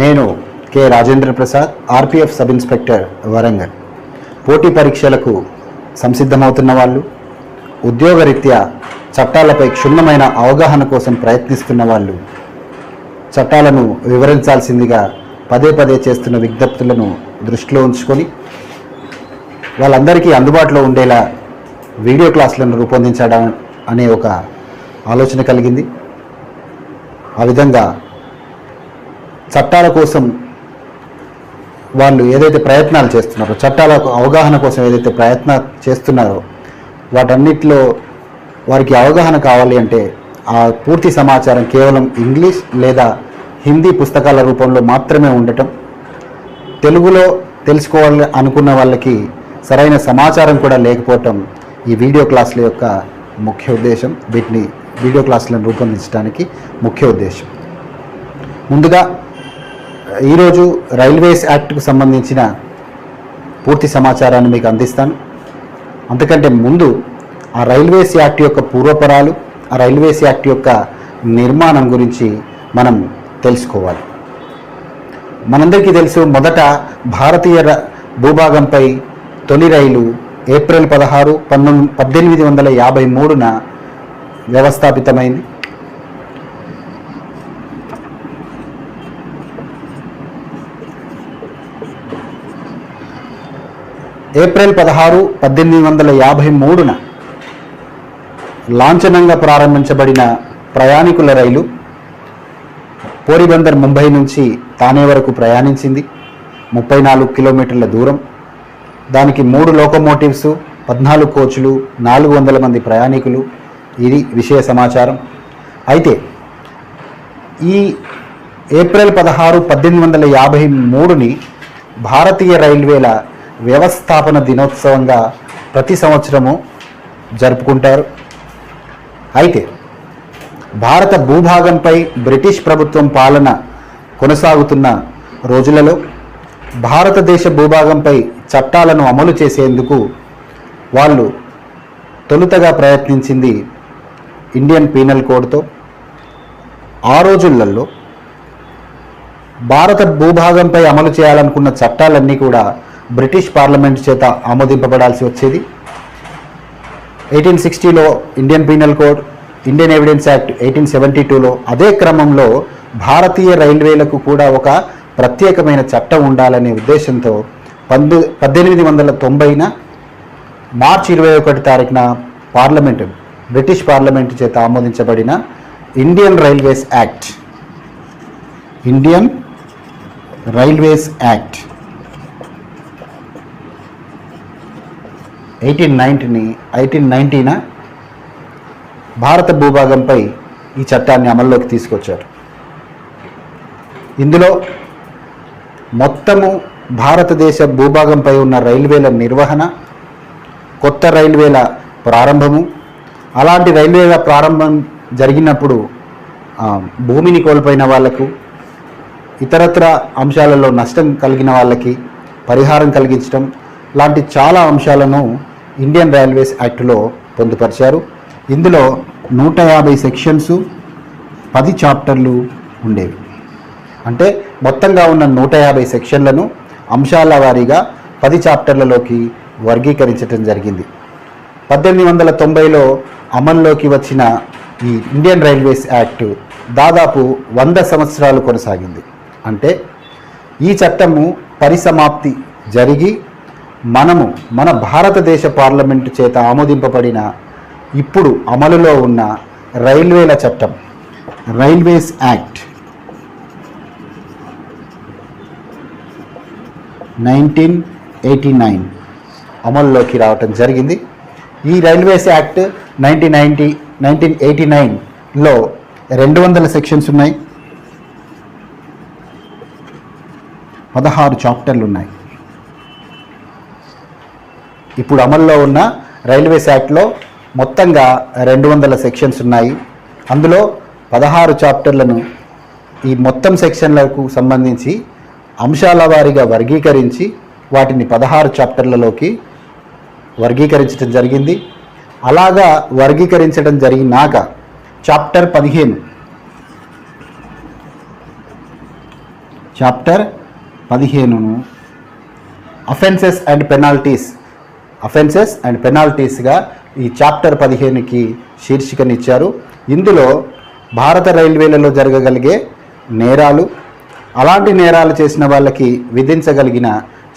నేను K Rajendra Prasad, RPF sub inspector Warangal. పోటీ పరీక్షలకు సంసిద్ధమవుతున్న వాళ్ళు, ఉద్యోగరీత్యా చట్టాలపై క్షుణ్ణమైన అవగాహన కోసం ప్రయత్నిస్తున్న వాళ్ళు చట్టాలను వివరించాల్సిందిగా పదే పదే చేస్తున్న విజ్ఞప్తులను దృష్టిలో ఉంచుకొని వాళ్ళందరికీ అందుబాటులో ఉండేలా వీడియో క్లాసులను రూపొందించడం అనే ఒక ఆలోచన కలిగింది. ఆ విధంగా చట్టాల కోసం వాళ్ళు ఏదైతే ప్రయత్నాలు చేస్తున్నారో, చట్టాల అవగాహన కోసం ఏదైతే ప్రయత్నాలు చేస్తున్నారో వాటన్నిటిలో వారికి అవగాహన కావాలి అంటే ఆ పూర్తి సమాచారం కేవలం ఇంగ్లీష్ లేదా హిందీ పుస్తకాల రూపంలో మాత్రమే ఉండటం, తెలుగులో తెలుసుకోవాలి అనుకున్న వాళ్ళకి సరైన సమాచారం కూడా లేకపోవటం ఈ వీడియో క్లాసుల యొక్క ముఖ్య ఉద్దేశం. వీటిని వీడియో క్లాసులను రూపొందించడానికి ముఖ్య ఉద్దేశం. ముందుగా ఈరోజు రైల్వేస్ యాక్ట్కు సంబంధించిన పూర్తి సమాచారాన్ని మీకు అందిస్తాను. అంతకంటే ముందు ఆ రైల్వేస్ యాక్ట్ యొక్క పూర్వపరాలు, ఆ రైల్వేస్ యాక్ట్ యొక్క నిర్మాణం గురించి మనం తెలుసుకోవాలి. మనందరికీ తెలుసు, మొదట భారతీయ భూభాగంపై తొలి రైలు ఏప్రిల్ 16, 1853న వ్యవస్థాపితమైంది. ఏప్రిల్ 16, 1853న లాంఛనంగా ప్రారంభించబడిన ప్రయాణికుల రైలు పోరిబందర్ ముంబై నుంచి థానే వరకు ప్రయాణించింది. 34 కిలోమీటర్ల దూరం. దానికి 3 లోకోమోటివ్స్, 14 కోచ్లు, 400 మంది ప్రయాణికులు. ఇది విషయ సమాచారం. అయితే ఈ ఏప్రిల్ 16, 1853ని భారతీయ రైల్వేల వ్యవస్థాపన దినోత్సవంగా ప్రతి సంవత్సరము జరుపుకుంటారు. అయితే భారత భూభాగంపై బ్రిటిష్ ప్రభుత్వం పాలన కొనసాగుతున్న రోజులలో భారతదేశ భూభాగంపై చట్టాలను అమలు చేసేందుకు వాళ్ళు తొలుతగా ప్రయత్నించింది ఇండియన్ పీనల్ కోడ్తో. ఆ రోజులలో భారత భూభాగంపై అమలు చేయాలనుకున్న చట్టాలన్నీ కూడా బ్రిటిష్ పార్లమెంట్ చేత ఆమోదింపబడాల్సి వచ్చేది. 1860లో Indian penal code, Indian evidence act 1872లో, అదే క్రమంలో భారతీయ రైల్వేలకు కూడా ఒక ప్రత్యేకమైన చట్టం ఉండాలనే ఉద్దేశంతో 1890న మార్చి 21 తారీఖున బ్రిటిష్ పార్లమెంటు చేత ఆమోదించబడిన ఇండియన్ రైల్వేస్ యాక్ట్ 1890న భారత భూభాగంపై ఈ చట్టాన్ని అమల్లోకి తీసుకొచ్చారు. ఇందులో మొత్తము భారతదేశ భూభాగంపై ఉన్న రైల్వేల నిర్వహణ, కొత్త రైల్వేల ప్రారంభము, అలాంటి రైల్వేల ప్రారంభం జరిగినప్పుడు భూమిని కోల్పోయిన వాళ్లకు, ఇతరత్ర అంశాలలో నష్టం కలిగిన వాళ్ళకి పరిహారం కలిగించడం లాంటి చాలా అంశాలను ఇండియన్ రైల్వేస్ యాక్ట్లో పొందుపరిచారు. ఇందులో 150 సెక్షన్స్, 10 చాప్టర్లు ఉండేవి. అంటే మొత్తంగా ఉన్న 150 సెక్షన్లను అంశాల వారీగా 10 చాప్టర్లలోకి వర్గీకరించడం జరిగింది. 1890లో అమల్లోకి వచ్చిన ఈ ఇండియన్ రైల్వేస్ యాక్ట్ దాదాపు 100 సంవత్సరాలు కొనసాగింది. అంటే ఈ చట్టము పరిసమాప్తి జరిగి మన భారతదేశ పార్లమెంటు చేత ఆమోదింపబడిన ఇప్పుడు అమలులో ఉన్న రైల్వేల చట్టం, రైల్వేస్ యాక్ట్ 1989 అమల్లోకి రావటం జరిగింది. ఈ రైల్వేస్ యాక్ట్ 1989లో 200 సెక్షన్స్ ఉన్నాయి, 16 చాప్టర్లు ఉన్నాయి. ఇప్పుడు అమల్లో ఉన్న రైల్వేస్ యాక్ట్లో మొత్తంగా 200 సెక్షన్స్ ఉన్నాయి. అందులో 16 చాప్టర్లను ఈ మొత్తం సెక్షన్లకు సంబంధించి అంశాల వారీగా వర్గీకరించి వాటిని 16 చాప్టర్లలోకి వర్గీకరించడం జరిగింది. అలాగా వర్గీకరించడం జరిగినాక చాప్టర్ 15 చాప్టర్ 15ను అఫెన్సెస్ అండ్ పెనాల్టీస్గా ఈ చాప్టర్ 15కి శీర్షికనిచ్చారు. ఇందులో భారత రైల్వేలలో జరగగలిగే నేరాలు, అలాంటి నేరాలు చేసిన వాళ్ళకి విధించగలిగిన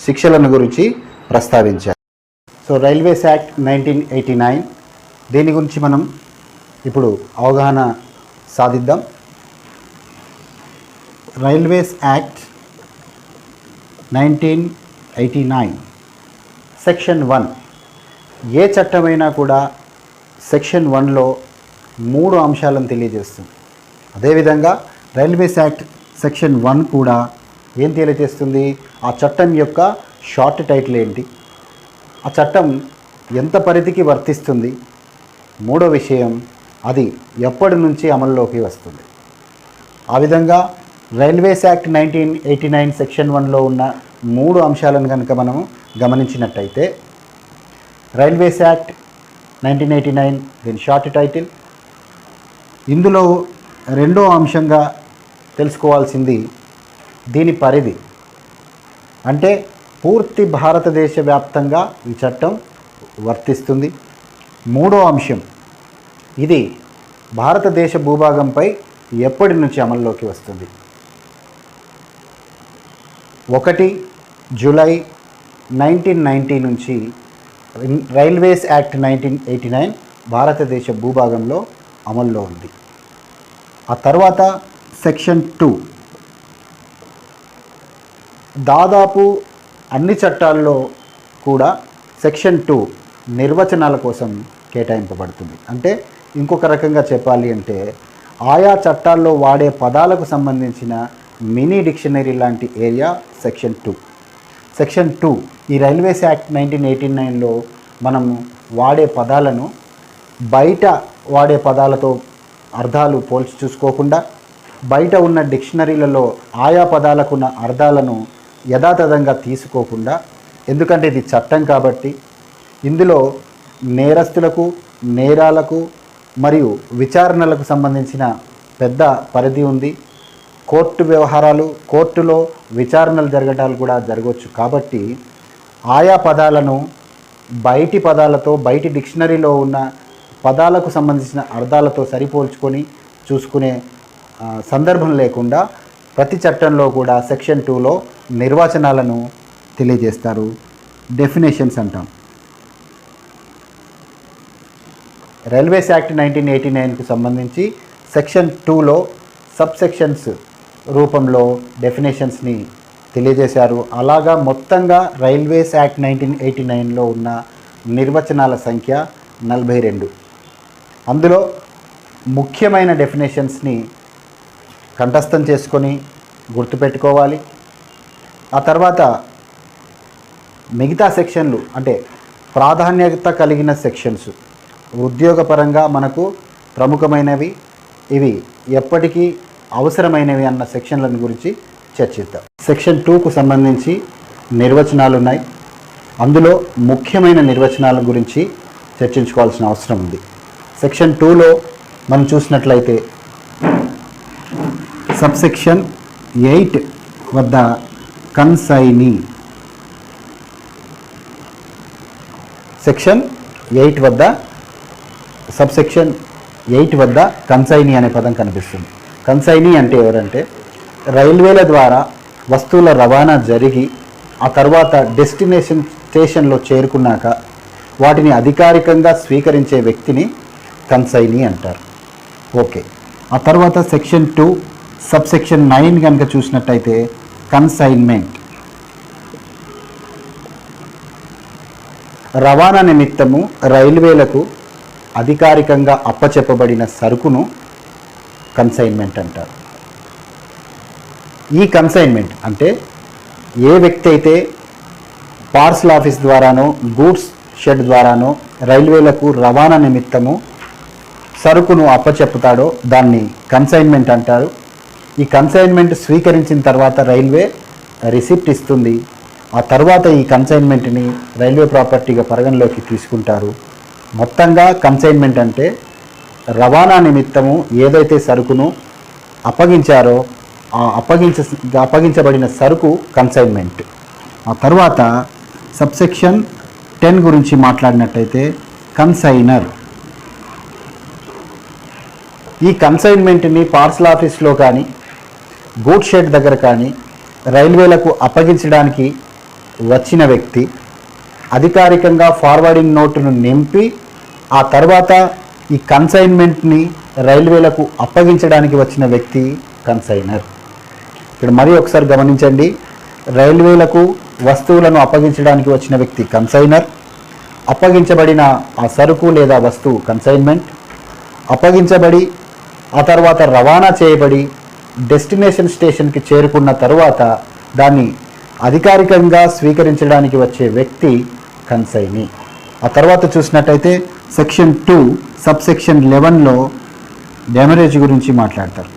శిక్షలను గురించి ప్రస్తావించారు. సో రైల్వేస్ యాక్ట్ 1989, దీని గురించి మనం ఇప్పుడు అవగాహన సాధిద్దాం. Railways act 1989 section 1. ఏ చట్టమైనా కూడా సెక్షన్ 1లో 3 అంశాలను తెలియజేస్తుంది. అదేవిధంగా రైల్వేస్ యాక్ట్ సెక్షన్ 1 కూడా ఏం తెలియజేస్తుంది? ఆ చట్టం యొక్క షార్ట్ టైటిల్ ఏంటి, ఆ చట్టం ఎంత పరిధికి వర్తిస్తుంది, మూడో విషయం అది ఎప్పటి నుంచి అమల్లోకి వస్తుంది. ఆ విధంగా రైల్వేస్ యాక్ట్ 1989 సెక్షన్ 1లో ఉన్న 3 అంశాలను కనుక మనం గమనించినట్టయితే, రైల్వేస్ యాక్ట్ 1989 దీని షార్ట్ టైటిల్. ఇందులో రెండో అంశంగా తెలుసుకోవాల్సింది దీని పరిధి. అంటే పూర్తి భారతదేశ వ్యాప్తంగా ఈ చట్టం వర్తిస్తుంది. మూడో అంశం, ఇది భారతదేశ భూభాగంపై ఎప్పటి నుంచి అమల్లోకి వస్తుంది. 1 జూలై 1990 నుంచి రైల్వేస్ యాక్ట్ 1989 భారతదేశ భూభాగంలో అమల్లో ఉంది. ఆ తర్వాత సెక్షన్ 2 దాదాపు అన్ని చట్టాల్లో కూడా సెక్షన్ 2 నిర్వచనాల కోసం కేటాయింపబడుతుంది. అంటే ఇంకొక రకంగా చెప్పాలి అంటే, ఆయా చట్టాల్లో వాడే పదాలకు సంబంధించిన మినీ డిక్షనరీ లాంటి ఏరియా సెక్షన్ 2. సెక్షన్ 2 ఈ రైల్వేస్ యాక్ట్ 1989లో మనము వాడే పదాలను బయట వాడే పదాలతో అర్థాలు పోల్చి చూసుకోకుండా, బయట ఉన్న డిక్షనరీలలో ఆయా పదాలకున్న అర్థాలను యథాతథంగా తీసుకోకుండా, ఎందుకంటే ఇది చట్టం కాబట్టి ఇందులో నేరస్తులకు, నేరాలకు మరియు విచారణలకు సంబంధించిన పెద్ద పరిధి ఉంది. కోర్టు వ్యవహారాలు, కోర్టులో విచారణలు జరగడాలు కూడా జరగవచ్చు. కాబట్టి ఆయా పదాలను బయటి పదాలతో, బయటి డిక్షనరీలో ఉన్న పదాలకు సంబంధించిన అర్థాలతో సరిపోల్చుకొని చూసుకునే సందర్భం లేకుండా ప్రతి చట్టంలో కూడా సెక్షన్ 2లో నిర్వచనాలను తెలియజేస్తారు. డెఫినేషన్స్ అంటాం. రైల్వేస్ యాక్ట్ 1989కు సంబంధించి సెక్షన్ 2లో సబ్ సెక్షన్స్ రూపంలో డెఫినేషన్స్ని తెలియజేశారు. అలాగా మొత్తంగా రైల్వేస్ యాక్ట్ 1989లో ఉన్న నిర్వచనాల సంఖ్య 42. అందులో ముఖ్యమైన డెఫినేషన్స్ని కంఠస్థం చేసుకొని గుర్తుపెట్టుకోవాలి. ఆ తర్వాత మిగతా సెక్షన్లు, అంటే ప్రాధాన్యత కలిగిన సెక్షన్స్, ఉద్యోగపరంగా మనకు ప్రముఖమైనవి, ఇవి ఎప్పటికీ అవసరమైనవి అన్న సెక్షన్లను గురించి చర్చిద్దాం. సెక్షన్ 2కు సంబంధించి నిర్వచనాలు ఉన్నాయి. అందులో ముఖ్యమైన నిర్వచనాల గురించి చర్చించుకోవాల్సిన అవసరం ఉంది. సెక్షన్ 2లో మనం చూసినట్లయితే సబ్సెక్షన్ 8 వద్ద కన్సైనీ, సెక్షన్ 8 వద్ద సబ్సెక్షన్ 8 వద్ద కన్సైనీ అనే పదం కనిపిస్తుంది. కన్సైనీ అంటే ఎవరంటే, రైల్వేల ద్వారా వస్తువుల రవాణా జరిగి ఆ తర్వాత డెస్టినేషన్ స్టేషన్లో చేరుకున్నాక వాటిని అధికారికంగా స్వీకరించే వ్యక్తిని కన్సైనీ అంటారు. ఓకే. ఆ తర్వాత సెక్షన్ 2 సబ్సెక్షన్ 9 కనుక చూసినట్టయితే కన్సైన్మెంట్, రవాణా నిమిత్తము రైల్వేలకు అధికారికంగా అప్పచెప్పబడిన సరుకును కన్సైన్మెంట్ అంటారు. ఈ కన్సైన్మెంట్ అంటే ఏ వ్యక్తి అయితే పార్సల్ ఆఫీస్ ద్వారానో, గూడ్స్ షెడ్ ద్వారానో రైల్వేలకు రవాణా నిమిత్తము సరుకును అప్పచెప్పుతాడో దాన్ని కన్సైన్మెంట్ అంటారు. ఈ కన్సైన్మెంట్ స్వీకరించిన తర్వాత రైల్వే రిసిప్ట్ ఇస్తుంది. ఆ తర్వాత ఈ కన్సైన్మెంట్ని రైల్వే ప్రాపర్టీగా పరిగణలోకి తీసుకుంటారు. మొత్తంగా కన్సైన్మెంట్ అంటే రవాణా నిమిత్తము ఏదైతే సరుకును అప్పగించారో ఆ అప్పగించబడిన సరుకు కన్సైన్మెంట్. ఆ తర్వాత సబ్సెక్షన్ 10 గురించి మాట్లాడినట్టయితే కన్సైనర్. ఈ కన్సైన్మెంట్ని పార్సల్ ఆఫీస్లో కానీ గూడ్ షెడ్ దగ్గర కానీ రైల్వేలకు అప్పగించడానికి వచ్చిన వ్యక్తి అధికారికంగా ఫార్వర్డింగ్ నోటును నింపి ఆ తర్వాత ఈ కన్సైన్మెంట్ని రైల్వేలకు అప్పగించడానికి వచ్చిన వ్యక్తి కన్సైనర్. ఇక్కడ మరి ఒకసారి గమనించండి, రైల్వేలకు వస్తువులను అప్పగించడానికి వచ్చిన వ్యక్తి కన్సైనర్, అప్పగించబడిన ఆ సరుకు లేదా వస్తువు కన్సైన్మెంట్, అప్పగించబడి ఆ తర్వాత రవాణా చేయబడి డెస్టినేషన్ స్టేషన్కి చేరుకున్న తరువాత దాన్ని అధికారికంగా స్వీకరించడానికి వచ్చే వ్యక్తి కన్సైనీ. ఆ తర్వాత చూసినట్టయితే సెక్షన్ 2 సబ్సెక్షన్ 11లో డెమరేజ్ గురించి మాట్లాడతారు.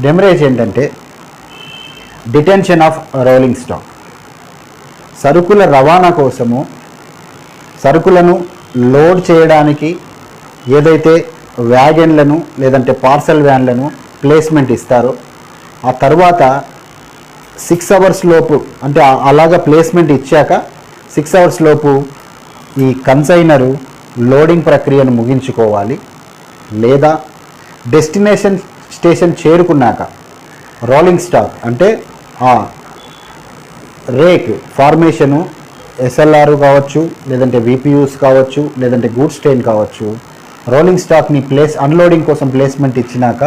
డెమరేజ్ ఏంటంటే డిటెన్షన్ ఆఫ్ రోలింగ్ స్టాక్. సరుకుల రవాణా కోసము సరుకులను లోడ్ చేయడానికి ఏదైతే వ్యాగన్లను లేదంటే పార్సల్ వ్యాన్లను ప్లేస్మెంట్ ఇస్తారో ఆ తర్వాత 6 అవర్స్ లోపు, అంటే అలాగా ప్లేస్మెంట్ ఇచ్చాక 6 అవర్స్ లోపు ఈ కన్సైనరు లోడింగ్ ప్రక్రియను ముగించుకోవాలి. లేదా డెస్టినేషన్ స్టేషన్ చేరుకున్నాక రోలింగ్ స్టాక్ అంటే ఆ రేక్ ఫార్మేషను ఎస్ఎల్ఆర్ కావచ్చు, లేదంటే విపియూస్ కావచ్చు, లేదంటే గూడ్స్ ట్రైన్ కావచ్చు, రోలింగ్ స్టాక్ని అన్లోడింగ్ కోసం ప్లేస్మెంట్ ఇచ్చినాక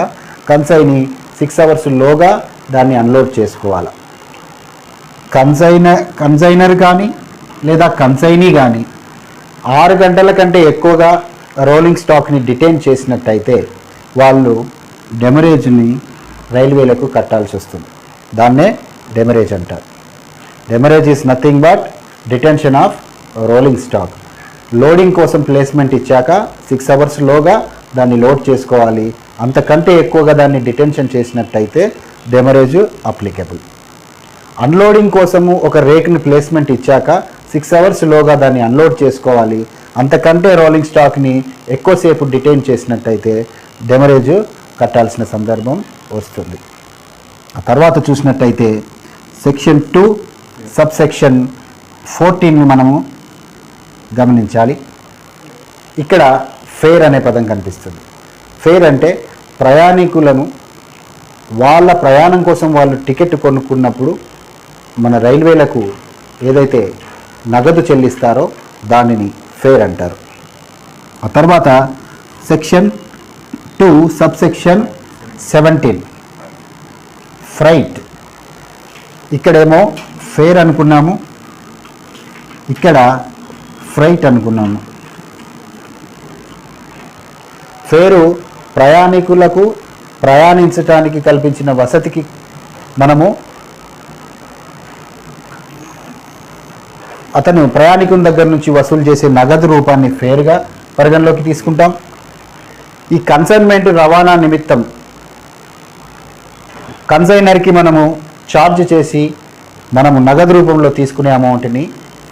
కన్సైని 6 అవర్స్ లోగా దాన్ని అన్లోడ్ చేసుకోవాలి. కన్సైనర్ కానీ లేదా కన్సైనీ కానీ 6 గంటల కంటే ఎక్కువగా రోలింగ్ స్టాక్ని డిటైన్ చేసినట్టయితే వాళ్ళు డెమరేజ్ని రైల్వేలకు కట్టాల్సి వస్తుంది. దాన్నే డెమరేజ్ అంటారు. Demurrage is nothing but detention of rolling stock. Loading కోసం ప్లేస్మెంట్ ఇచ్చాక 6 అవర్స్ లోగా దాన్ని లోడ్ చేసుకోవాలి. అంతకంటే ఎక్కువగా దాన్ని డిటెన్షన్ చేసినట్టయితే డెమరేజ్ అప్లికబుల్. అన్లోడింగ్ కోసము ఒక రేక్ని ప్లేస్మెంట్ ఇచ్చాక 6 అవర్స్ లోగా దాన్ని అన్లోడ్ చేసుకోవాలి. అంతకంటే రోలింగ్ స్టాక్ని ఎక్కువసేపు డిటైన్ చేసినట్టయితే డెమరేజ్ కట్టాల్సిన సందర్భం వస్తుంది. ఆ తర్వాత చూసినట్టయితే సెక్షన్ 2 సబ్సెక్షన్ 14ని మనము గమనించాలి. ఇక్కడ ఫేర్ అనే పదం కనిపిస్తుంది. ఫేర్ అంటే ప్రయాణికులను వాళ్ళ ప్రయాణం కోసం వాళ్ళు టికెట్ కొనుక్కున్నప్పుడు మన రైల్వేలకు ఏదైతే నగదు చెల్లిస్తారో దానిని ఫేర్ అంటారు. ఆ తర్వాత సెక్షన్ 2 సబ్సెక్షన్ 17 ఫ్రైట్. ఇక్కడేమో ఫేర్ అనుకున్నాము, ఇక్కడ ఫ్రైట్ అనుకున్నాము. ఫేరు ప్రయాణికులకు ప్రయాణించడానికి కల్పించిన వసతికి మనము అతను ప్రయాణికుల దగ్గర నుంచి వసూలు చేసే నగదు రూపాన్ని ఫేర్గా పరిగణలోకి తీసుకుంటాం. ఈ కన్సైన్మెంట్ రవాణా నిమిత్తం కన్సైనర్కి మనము ఛార్జ్ చేసి మనము నగదు రూపంలో తీసుకునే అమౌంట్ని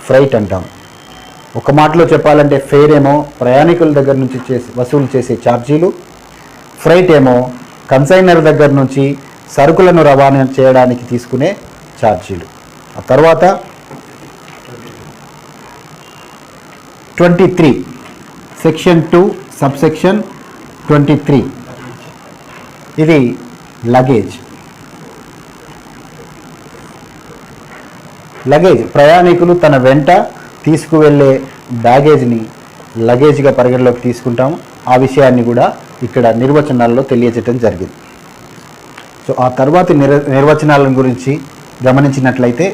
ఫ్రైట్ అంటాం. ఒక మాటలో చెప్పాలంటే ఫేర్ ఏమో ప్రయాణికుల దగ్గర నుంచి వసూలు చేసే ఛార్జీలు, ఫ్రైట్ ఏమో కన్సైనర్ దగ్గర నుంచి సరుకులను రవాణా చేయడానికి తీసుకునే ఛార్జీలు. ఆ తర్వాత 23 సెక్షన్ 2 సబ్సెక్షన్ 23 ఇది లగేజ్. ప్రయాణికులు తన వెంట తీసుకువెళ్ళే బ్యాగేజ్ని లగేజ్గా పరిగణలోకి తీసుకుంటాము. ఆ విషయాన్ని కూడా ఇక్కడ నిర్వచనాల్లో తెలియజేయడం జరిగింది. సో ఆ తర్వాతి నిర్వచనాల గురించి గమనించినట్లయితే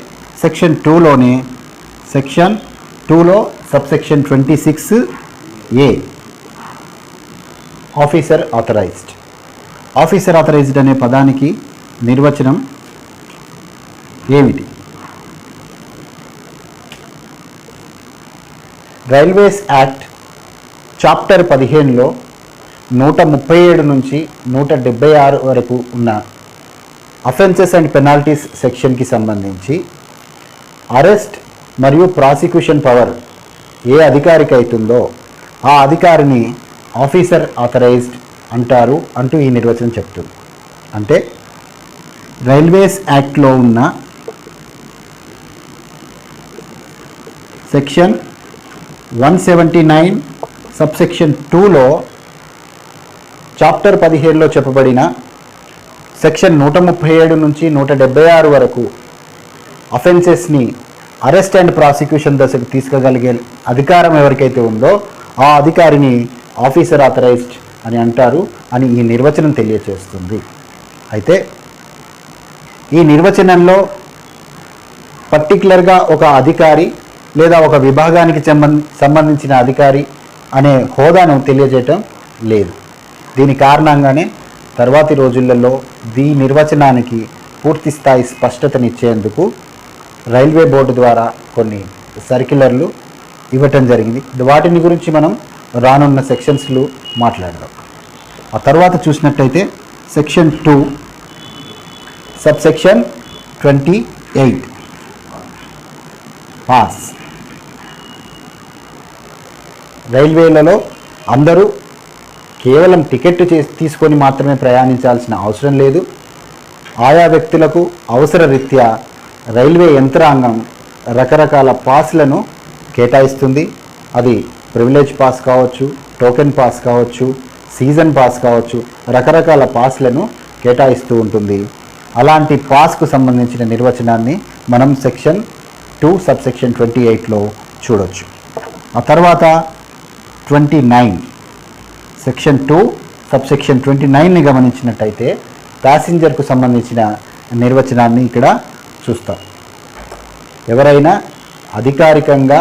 సెక్షన్ 2లోనే సెక్షన్ 2లో సబ్సెక్షన్ 26A ఆఫీసర్ ఆథరైజ్డ్ అనే పదానికి నిర్వచనం ఏమిటి? రైల్వేస్ యాక్ట్ చాప్టర్ 15లో 137 నుంచి 176 వరకు ఉన్న అఫెన్సెస్ అండ్ పెనాల్టీస్ సెక్షన్కి సంబంధించి అరెస్ట్ మరియు ప్రాసిక్యూషన్ పవర్ ఏ అధికారికి అవుతుందో ఆ అధికారిని ఆఫీసర్ ఆథరైజ్డ్ అంటారు అంటూ ఈ నిర్వచనం చెప్తుంది. అంటే రైల్వేస్ యాక్ట్లో ఉన్న సెక్షన్ 179 సబ్సెక్షన్ 2లో చాప్టర్ 17లో చెప్పబడిన సెక్షన్ 137 నుంచి 176 వరకు అఫెన్సెస్ని అరెస్ట్ అండ్ ప్రాసిక్యూషన్ దశకు తీసుకుగలిగే అధికారం ఎవరికైతే ఉందో ఆ అధికారిని ఆఫీసర్ ఆథరైజ్డ్ అని అంటారు అని ఈ నిర్వచనం తెలియచేస్తుంది. అయితే ఈ నిర్వచనంలో పర్టికులర్గా ఒక అధికారి లేదా ఒక విభాగానికి సంబంధించిన అధికారి అనే హోదాను తెలియజేయటం లేదు. దీని కారణంగానే తర్వాతి రోజులలో ఈ నిర్వచనానికి పూర్తి స్థాయి స్పష్టతనిచ్చేందుకు రైల్వే బోర్డు ద్వారా కొన్ని సర్క్యులర్లు ఇవ్వటం జరిగింది. వాటిని గురించి మనం రానున్న సెక్షన్స్లో మాట్లాడదాం. ఆ తర్వాత చూసినట్టయితే సెక్షన్ 2 సబ్సెక్షన్ 28 పాస్. రైల్వేలలో అందరూ కేవలం టికెట్ తీసుకొని మాత్రమే ప్రయాణించాల్సిన అవసరం లేదు. ఆయా వ్యక్తులకు అవసర రీత్యా రైల్వే యంత్రాంగం రకరకాల పాస్లను కేటాయిస్తుంది. అది ప్రివిలేజ్ పాస్ కావచ్చు, టోకెన్ పాస్ కావచ్చు, సీజన్ పాస్ కావచ్చు, రకరకాల పాస్లను కేటాయిస్తూ ఉంటుంది. అలాంటి పాస్కు సంబంధించిన నిర్వచనాన్ని మనం సెక్షన్ 2 సబ్సెక్షన్ 28లో చూడవచ్చు. ఆ తర్వాత 29 సెక్షన్ 2 సబ్సెక్షన్ 29ని గమనించినట్టయితే ప్యాసింజర్కు సంబంధించిన నిర్వచనాన్ని ఇక్కడ చూస్తాం. ఎవరైనా అధికారికంగా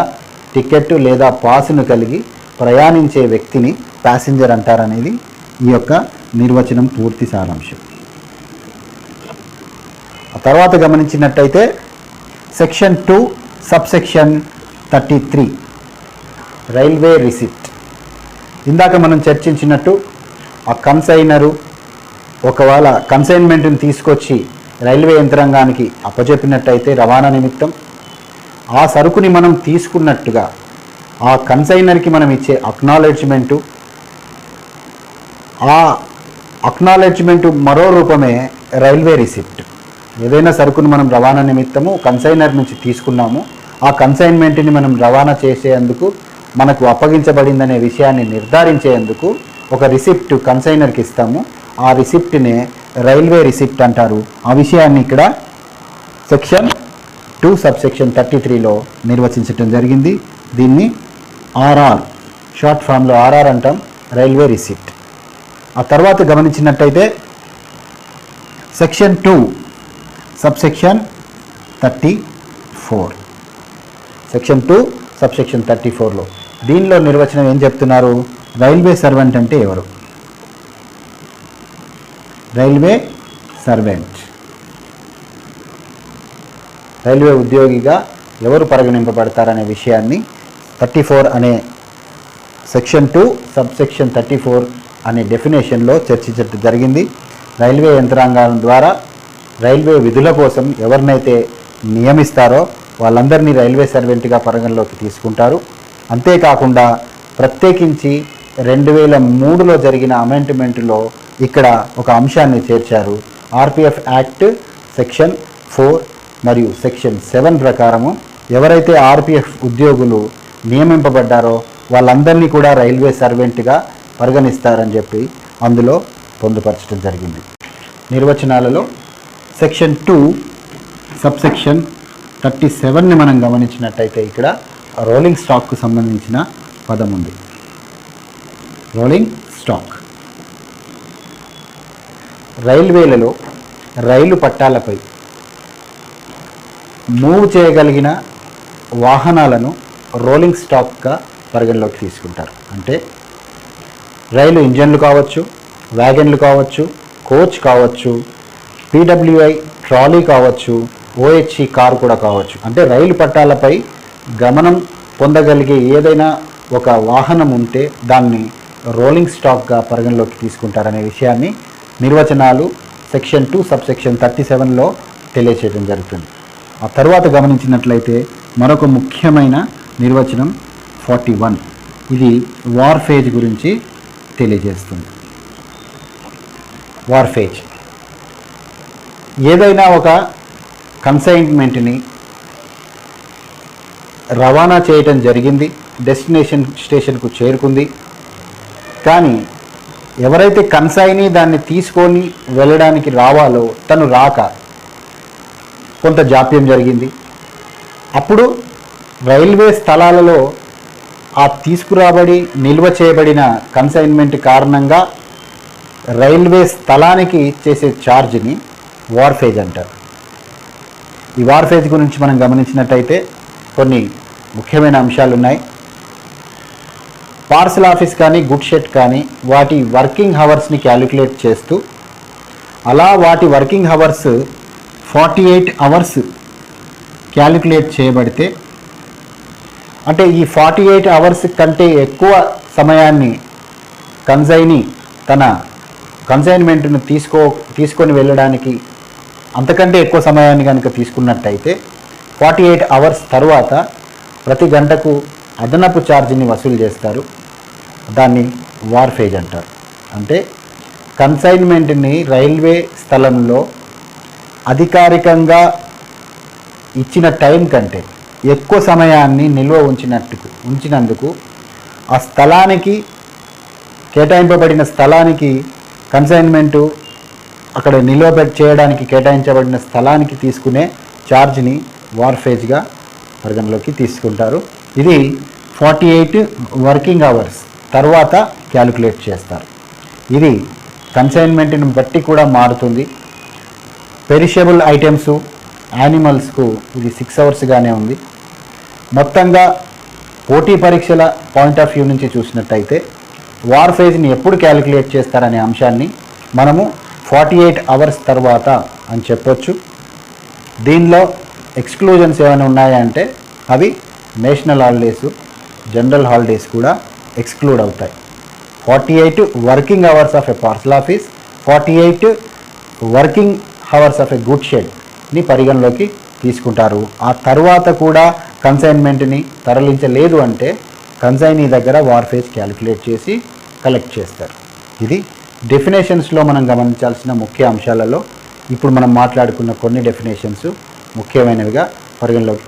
టికెట్ లేదా పాసును కలిగి ప్రయాణించే వ్యక్తిని ప్యాసింజర్ అంటారనేది ఈ యొక్క నిర్వచనం పూర్తి సారాంశం. ఆ తర్వాత గమనించినట్టయితే సెక్షన్ 2 సబ్సెక్షన్ 33 రైల్వే రిసిప్ట్. ఇందాక మనం చర్చించినట్టు ఆ కన్సైనరు ఒకవేళ కన్సైన్మెంట్ని తీసుకొచ్చి రైల్వే యంత్రాంగానికి అప్పచెప్పినట్టయితే రవాణా నిమిత్తం ఆ సరుకుని మనం తీసుకున్నట్టుగా ఆ కన్సైనర్కి మనం ఇచ్చే అక్నాలెడ్జ్మెంటు, ఆ అక్నాలెడ్జ్మెంటు మరో రూపమే రైల్వే రిసిప్ట్. ఏదైనా సరుకును మనం రవాణా నిమిత్తము కన్సైనర్ నుంచి తీసుకున్నాము, ఆ కన్సైన్మెంట్ని మనం రవాణా చేసేందుకు మనకు అప్పగించబడిందనే విషయాన్ని నిర్ధారించేందుకు ఒక రిసిప్ట్ కన్సైనర్కి ఇస్తాము. ఆ రిసిప్ట్నే రైల్వే రిసిప్ట్ అంటారు. ఆ విషయాన్ని ఇక్కడ సెక్షన్ 2 సబ్సెక్షన్ 33లో నిర్వచించడం జరిగింది. దీన్ని ఆర్ఆర్ షార్ట్ ఫామ్లో ఆర్ఆర్ అంటాం, రైల్వే రిసిప్ట్. ఆ తర్వాత గమనించినట్టయితే సెక్షన్ 2 సబ్సెక్షన్ 34 సెక్షన్ 2 సబ్సెక్షన్ 34లో దీనిలో నిర్వచనం ఏం చెప్తున్నారు? రైల్వే సర్వెంట్ అంటే ఎవరు? రైల్వే సర్వెంట్ రైల్వే ఉద్యోగిగా ఎవరు పరిగణింపబడతారనే విషయాన్ని 34 అనే సెక్షన్ 2 సబ్సెక్షన్ 34 అనే డెఫినేషన్లో చర్చించడం జరిగింది. రైల్వే యంత్రాంగం ద్వారా రైల్వే విధుల కోసం ఎవరినైతే నియమిస్తారో వాళ్ళందరినీ రైల్వే సర్వెంట్గా పరిగణలోకి తీసుకుంటారు. అంతేకాకుండా ప్రత్యేకించి 2003లో జరిగిన అమెండ్మెంట్లో ఇక్కడ ఒక అంశాన్ని చేర్చారు. ఆర్పిఎఫ్ యాక్ట్ సెక్షన్ 4 మరియు సెక్షన్ 7 ప్రకారము ఎవరైతే ఆర్పిఎఫ్ ఉద్యోగులు నియమింపబడ్డారో వాళ్ళందరినీ కూడా రైల్వే సర్వెంట్గా పరిగణిస్తారని చెప్పి అందులో పొందుపరచడం జరిగింది. నిర్వచనాలలో సెక్షన్ 2 సబ్సెక్షన్ 37ని మనం గమనించినట్టయితే ఇక్కడ రోలింగ్ స్టాక్కు సంబంధించిన పదం ఉంది. రోలింగ్ స్టాక్ రైల్వేలలో రైలు పట్టాలపై మూవ్ చేయగలిగిన వాహనాలను రోలింగ్ స్టాక్గా పరిగణలోకి తీసుకుంటారు. అంటే రైలు ఇంజన్లు కావచ్చు, వ్యాగన్లు కావచ్చు, కోచ్ కావచ్చు, పీడబ్ల్యూఐ ట్రాలీ కావచ్చు, ఓహెచ్ఈ కారు కూడా కావచ్చు. అంటే రైలు పట్టాలపై గమనం పొందగలిగే ఏదైనా ఒక వాహనం ఉంటే దాన్ని రోలింగ్ స్టాక్గా పరిగణలోకి తీసుకుంటారనే విషయాన్ని నిర్వచనాలు సెక్షన్ 2 సబ్సెక్షన్ 37లో తెలియచేయడం జరుగుతుంది. ఆ తర్వాత గమనించినట్లయితే మరొక ముఖ్యమైన నిర్వచనం 41 ఇది వార్ఫేజ్ గురించి తెలియజేస్తుంది. వార్ఫేజ్. ఏదైనా ఒక కన్సైన్మెంట్ని రవాణా చేయటం జరిగింది, డెస్టినేషన్ స్టేషన్కు చేరుకుంది. కానీ ఎవరైతే కన్సైనీ దాన్ని తీసుకొని వెళ్ళడానికి రావాలో తను రాక కొంత జాప్యం జరిగింది. అప్పుడు రైల్వే స్థలాలలో ఆ తీసుకురాబడి నిల్వ చేయబడిన కన్సైన్మెంట్ కారణంగా రైల్వే స్థలానికి చేసే ఛార్జ్ని వార్ఫేజ్ అంటారు. ఈ వార్ఫేజ్ గురించి మనం గమనించినట్టయితే కొన్ని ముఖ్యమైన అంశాలు ఉన్నాయి. పార్సల్ ఆఫీస్ కానీ గుడ్ షెడ్ కానీ వాటి వర్కింగ్ హవర్స్ని క్యాలిక్యులేట్ చేస్తూ అలా వాటి వర్కింగ్ హవర్స్ 48 అవర్స్ క్యాలిక్యులేట్ చేయబడితే, అంటే ఈ 48 అవర్స్ కంటే ఎక్కువ సమయాన్ని కన్సైనీ తన కన్సైన్మెంట్ను తీసుకొని వెళ్ళడానికి అంతకంటే ఎక్కువ సమయాన్ని కనుక తీసుకున్నట్టయితే 48 అవర్స్ తర్వాత ప్రతి గంటకు అదనపు ఛార్జీని వసూలు చేస్తారు. దాన్ని వార్ఫేజ్ అంటారు. అంటే కన్సైన్మెంట్ని రైల్వే స్థలంలో అధికారికంగా ఇచ్చిన టైం కంటే ఎక్కువ సమయాన్ని నిల్వ ఉంచినందుకు ఆ స్థలానికి కేటాయింపబడిన స్థలానికి కన్సైన్మెంటు అక్కడ నిల్వ చేయడానికి కేటాయించబడిన స్థలానికి తీసుకునే ఛార్జ్ని వార్ఫేజ్గా పరిగణలోకి తీసుకుంటారు. ఇది 48 వర్కింగ్ అవర్స్ తర్వాత క్యాలిక్యులేట్ చేస్తారు. ఇది కన్సైన్మెంట్ని బట్టి కూడా మారుతుంది. పెరిషబుల్ ఐటమ్స్, యానిమల్స్కు ఇది 6 అవర్స్గానే ఉంది. మొత్తంగా పోటీ పరీక్షల పాయింట్ ఆఫ్ వ్యూ నుంచి చూసినట్టయితే వార్ఫేజ్ని ఎప్పుడు క్యాలిక్యులేట్ చేస్తారనే అంశాన్ని మనము 48 అవర్స్ తర్వాత అని చెప్పొచ్చు. దీనిలో ఎక్స్క్లూజన్స్ ఏమైనా ఉన్నాయంటే అవి నేషనల్ హాలిడేస్, జనరల్ హాలిడేస్ కూడా ఎక్స్క్లూడ్ అవుతాయి. 48 working hours of a parcel office, 48 working hours of a good షెడ్ని పరిగణలోకి తీసుకుంటారు. ఆ తర్వాత కూడా కన్సైన్మెంట్ని తరలించలేదు అంటే కన్సైనీ దగ్గర వార్ఫేజ్ క్యాలిక్యులేట్ చేసి కలెక్ట్ చేస్తారు. ఇది డెఫినేషన్స్లో మనం గమనించాల్సిన ముఖ్య అంశాలలో ఇప్పుడు మనం మాట్లాడుకున్న కొన్ని డెఫినేషన్స్ ముఖ్యమైనవిగా పరిగణలోకి